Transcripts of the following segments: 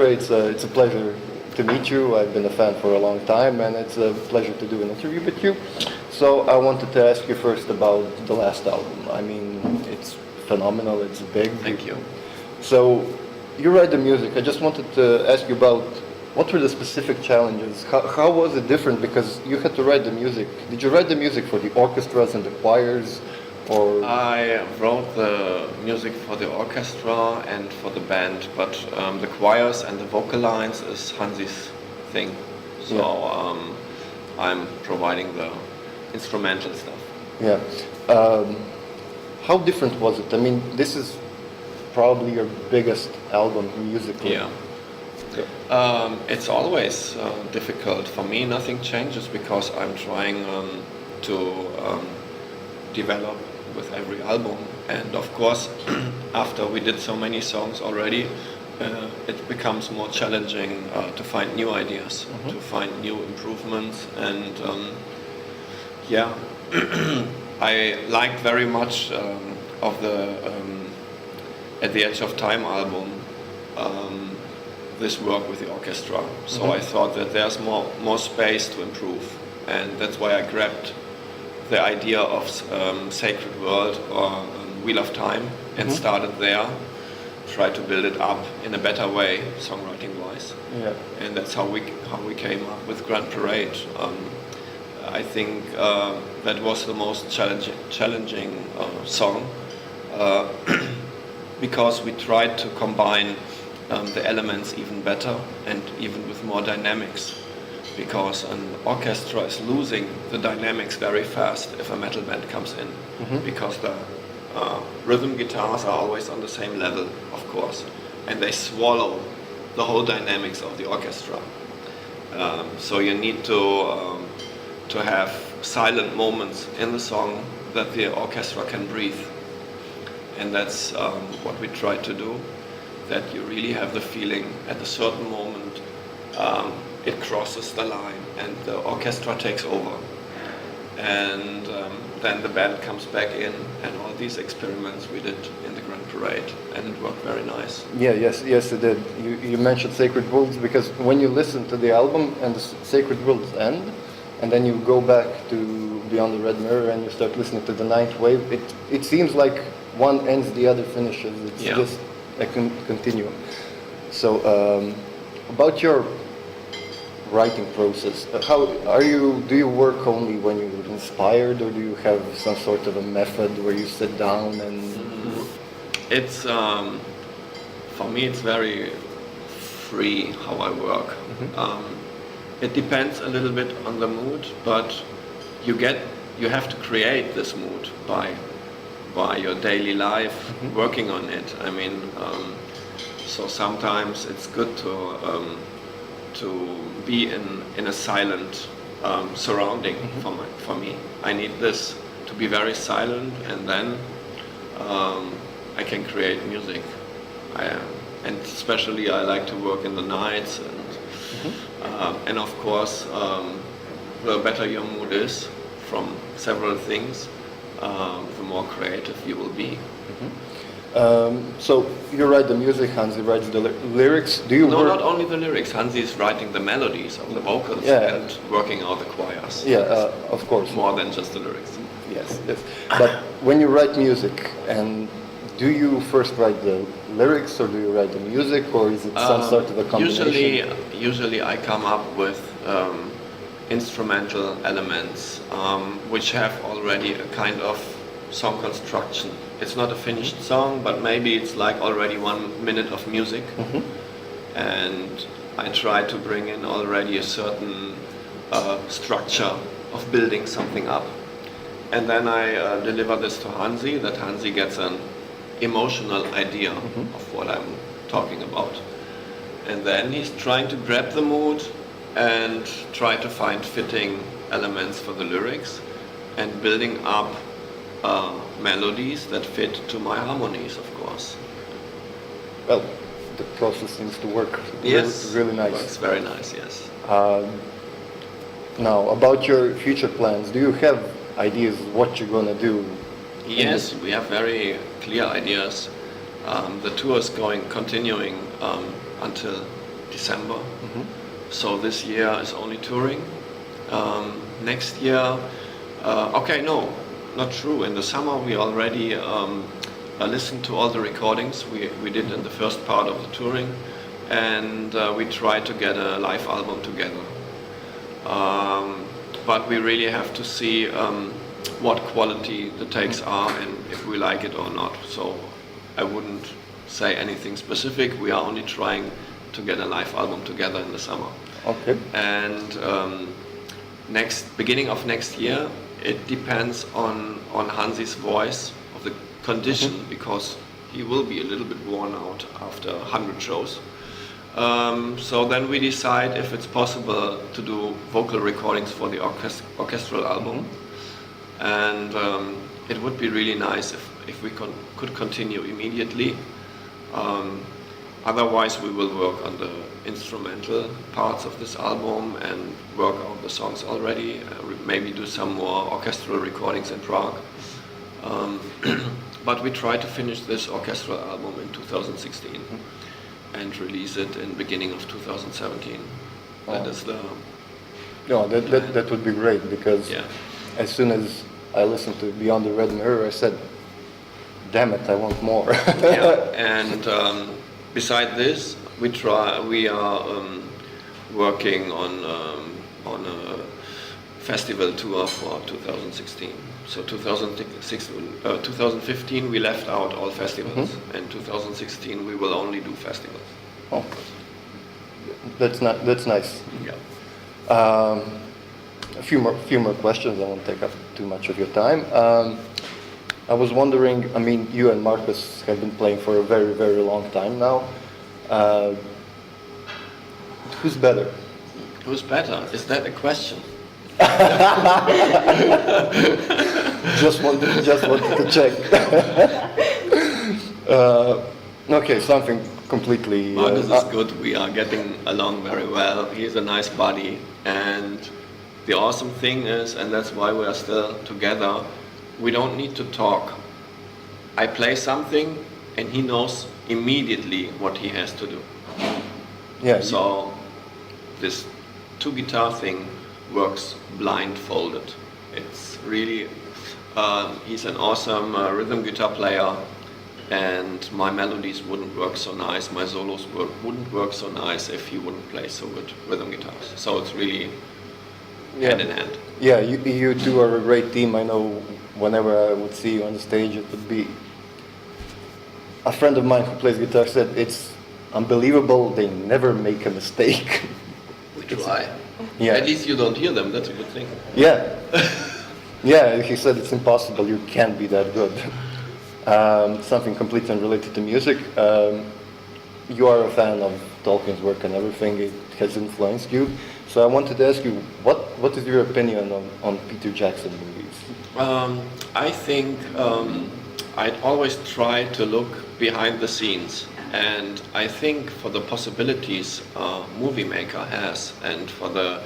It's a pleasure to meet you. I've been a fan for a long time, and it's a pleasure to do an interview with you. So I wanted to ask you first about the last album. I mean, it's phenomenal. It's big. Thank you. So you write the music. I just wanted to ask you about what were the specific challenges? How was it different? Because you had to write the music. Did you write the music for the orchestras and the choirs? Or I wrote the music for the orchestra and for the band, but the choirs and the vocal lines is Hansi's thing. So I'm providing the instrumental stuff. Yeah. How different was it? I mean, this is probably your biggest album musically. Yeah. It's always difficult. For me, nothing changes because I'm trying to develop with every album. And of course, after we did so many songs already, it becomes more challenging to find new ideas, to find new improvements. And I liked very much of the At the Edge of Time album, this work with the orchestra. So I thought that there's more space to improve, and that's why I grabbed the idea of Sacred World or Wheel of Time and started there, tried to build it up in a better way, songwriting-wise. Yeah. And that's how we came up with Grand Parade. I think that was the most challenging song because we tried to combine the elements even better and even with more dynamics, because an orchestra is losing the dynamics very fast if a metal band comes in, because the rhythm guitars are always on the same level, of course, and they swallow the whole dynamics of the orchestra. So you need to have silent moments in the song that the orchestra can breathe, and that's what we tried to do. That you really have the feeling at a certain moment it crosses the line and the orchestra takes over, and then the band comes back in, and all these experiments we did in the Grand Parade, and it worked very nice. Yeah, yes it did. You mentioned Sacred Wolves, because when you listen to the album and the Sacred Wolves end, and then you go back to Beyond the Red Mirror and you start listening to the Ninth Wave, it seems like one ends, the other finishes. It's just a continuum. So about your writing process, do you work only when you're inspired, or do you have some sort of a method where you sit down and it's for me it's very free how I work. It depends a little bit on the mood, but you have to create this mood by your daily life, working on it. I mean, so sometimes it's good to be in a silent surrounding for me. I need this to be very silent, and then I can create music. And especially I like to work in the nights, and of course the better your mood is from several things, the more creative you will be. So you write the music, Hansi writes the lyrics. Do you not only the lyrics. Hansi is writing the melodies of the vocals and working out the choirs. Yeah, of course. More than just the lyrics. Yes. But when you write music, and do you first write the lyrics, or do you write the music, or is it some sort of a combination? Usually I come up with instrumental elements which have already a kind of song construction. It's not a finished song, but maybe it's like already 1 minute of music, and I try to bring in already a certain structure of building something up, and then I deliver this to Hansi, that Hansi gets an emotional idea of what I'm talking about, and then he's trying to grab the mood and try to find fitting elements for the lyrics and building up melodies that fit to my harmonies, of course. Well, the process seems to work really nice. Works very nice, yes. Now, about your future plans, do you have ideas what you're gonna do? Yes, we have very clear ideas. The tour is continuing until December. So this year is only touring. Next year, okay, no, not true. In the summer we already listened to all the recordings we did in the first part of the touring, and we tried to get a live album together. But we really have to see what quality the takes are and if we like it or not. So I wouldn't say anything specific. We are only trying to get a live album together in the summer. Okay. And beginning of next year, it depends on Hansi's voice, of the condition, because he will be a little bit worn out after 100 shows. So then we decide if it's possible to do vocal recordings for the orchestral album. And it would be really nice if we could continue immediately. Otherwise we will work on the instrumental parts of this album and work out the songs already, maybe do some more orchestral recordings in Prague. But we try to finish this orchestral album in 2016 and release it in beginning of 2017. That is the... No, that would be great, because as soon as I listened to Beyond the Red Mirror, I said, damn it, I want more. And beside this, we are working on a festival tour for 2016. So 2015 we left out all festivals, and 2016 we will only do festivals. Oh, that's nice. Yeah. A few more questions. I won't take up too much of your time. I was wondering, I mean, you and Marcus have been playing for a very, very long time now. Who's better? Who's better? Is that a question? Just wanted to check. Okay, something completely... Marcus is good. We are getting along very well. He's a nice buddy. And the awesome thing is, and that's why we are still together, we don't need to talk. I play something and he knows immediately what he has to do. Yeah. So this two guitar thing works blindfolded. It's really, he's an awesome rhythm guitar player, and my melodies wouldn't work so nice, my solos wouldn't work so nice if he wouldn't play so good rhythm guitars. So it's really hand in hand. Yeah, you two are a great team. I know whenever I would see you on the stage, it would be... A friend of mine who plays guitar said, it's unbelievable, they never make a mistake. We try. Yeah. At least you don't hear them, that's a good thing. Yeah. Yeah, he said it's impossible, you can't be that good. Something completely unrelated to music. You are a fan of Tolkien's work and everything, it has influenced you. So I wanted to ask you, what is your opinion on Peter Jackson movies? I think I'd always try to look behind the scenes, and I think for the possibilities a movie maker has, and for the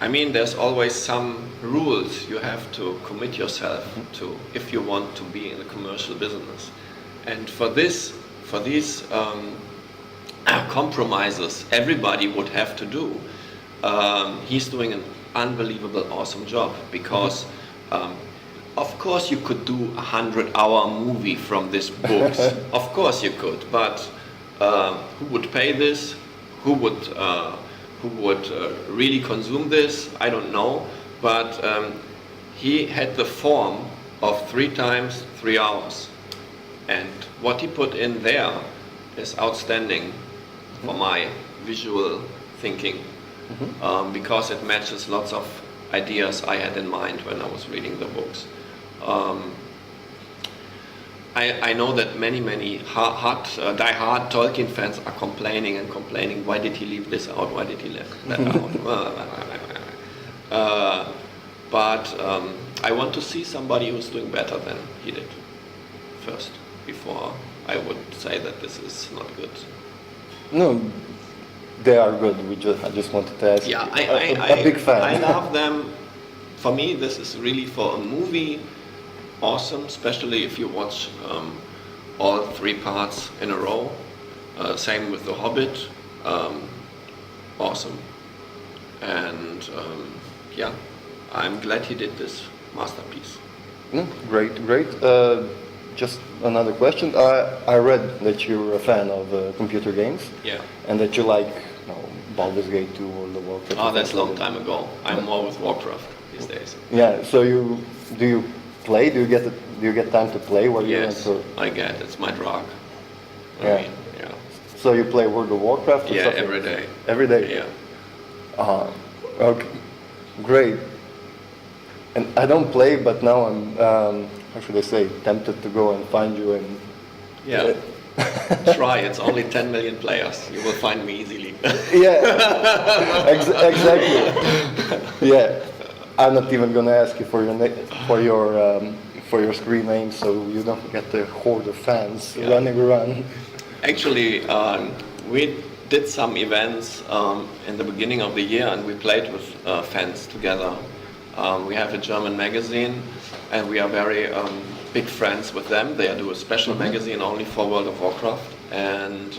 I mean, there's always some rules you have to commit yourself to if you want to be in the commercial business. And for these compromises everybody would have to do, he's doing an unbelievable awesome job, because of course you could do a 100-hour movie from these books. Of course you could, but who would pay this? Who would really consume this? I don't know, but he had the form of 3 times 3 hours, and what he put in there is outstanding for my visual thinking, because it matches lots of ideas I had in mind when I was reading the books. I know that many die-hard Tolkien fans are complaining, why did he leave this out, why did he leave that out? But I want to see somebody who's doing better than he did first, before I would say that this is not good. No, they are good. I just wanted to ask. Yeah, a big fan. I love them. For me, this is really for a movie awesome, especially if you watch all 3 parts in a row. Same with The Hobbit. Awesome. And yeah, I'm glad he did this masterpiece. Great, great. Just another question. I read that you're a fan of computer games. Yeah. And that you like, Baldur's Gate 2 or the Warcraft. Oh, that's a long time ago. I'm more with Warcraft these days. Yeah. So do you play? Do you get time to play? Yes, I get. It's my drug. I mean, yeah. So you play World of Warcraft? Or Yeah, something? every day. Every day. Yeah. Okay. Great. And I don't play, but now I'm, how should I say, tempted to go and find you and... Yeah. Try. It's only 10 million players. You will find me easily. Yeah. Exactly. Yeah. I'm not even gonna ask you for for your screen name, so you don't get the horde of fans running around. Actually, we did some events in the beginning of the year, and we played with fans together. We have a German magazine, and we are very big friends with them. They do a special magazine only for World of Warcraft, and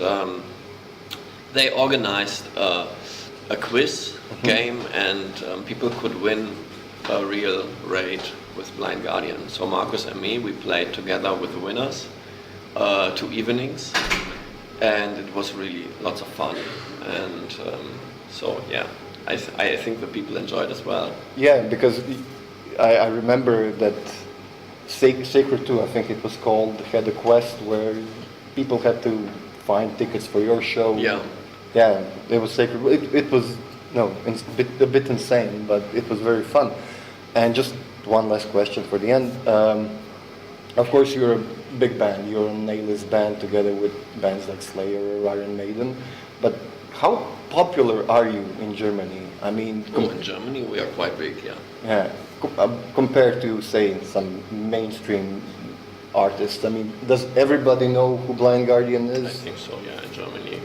they organized a quiz game, and people could win a real raid with Blind Guardian. So Markus and me, we played together with the winners 2 evenings, and it was really lots of fun. And so yeah, I think the people enjoyed as well. Yeah, because I remember that Sacred 2, I think it was called, had a quest where people had to find tickets for your show. Yeah. Yeah, it was Sacred. It was a bit insane, but it was very fun. And just one last question for the end. Of course, you're a big band. You're an A-list band together with bands like Slayer or Iron Maiden. But how popular are you in Germany? I mean, In Germany, we are quite big. Yeah. yeah, compared to, say, some mainstream artists. I mean, does everybody know who Blind Guardian is? I think so. Yeah, in Germany,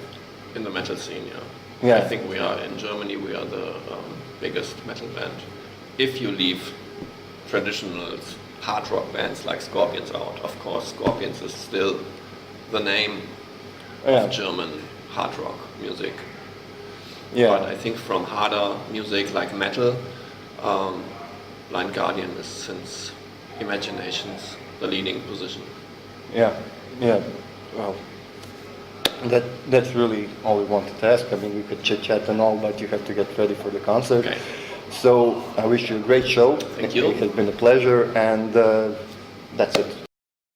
in the metal scene. Yeah. Yeah. I think we are in Germany. We are the biggest metal band. If you leave traditional hard rock bands like Scorpions out, of course, Scorpions is still the name of German hard rock music. Yeah. But I think from harder music like metal, Blind Guardian is since Imaginations the leading position. Yeah, yeah. Well, that's really all we wanted to ask. I mean, we could chit-chat and all, but you have to get ready for the concert. Okay. So I wish you a great show. Thank you. It has been a pleasure, and that's it.